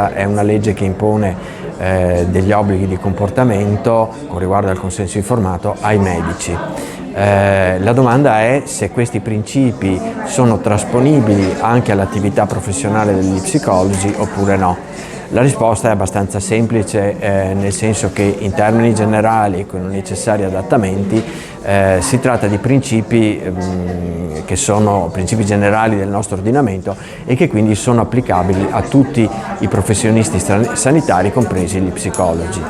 È una legge che impone degli obblighi di comportamento con riguardo al consenso informato ai medici. La domanda è se questi principi sono trasponibili anche all'attività professionale degli psicologi oppure no. La risposta è abbastanza semplice, nel senso che in termini generali, con necessari adattamenti, si tratta di principi che sono principi generali del nostro ordinamento e che quindi sono applicabili a tutti i professionisti sanitari, compresi gli psicologi.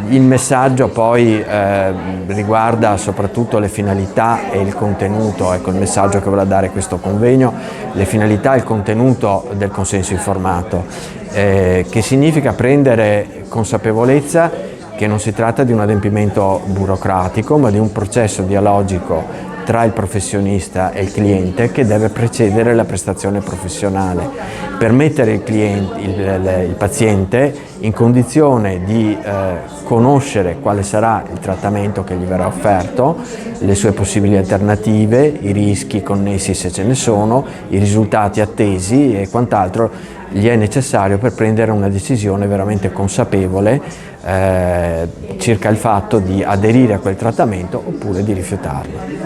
Il messaggio poi riguarda soprattutto le finalità e il contenuto, ecco il messaggio che vuole dare questo convegno, le finalità e il contenuto del consenso informato, che significa prendere consapevolezza che non si tratta di un adempimento burocratico, ma di un processo dialogico tra il professionista e il cliente che deve precedere la prestazione professionale, per mettere il paziente in condizione di conoscere quale sarà il trattamento che gli verrà offerto, le sue possibili alternative, i rischi connessi se ce ne sono, i risultati attesi e quant'altro gli è necessario per prendere una decisione veramente consapevole circa il fatto di aderire a quel trattamento oppure di rifiutarlo.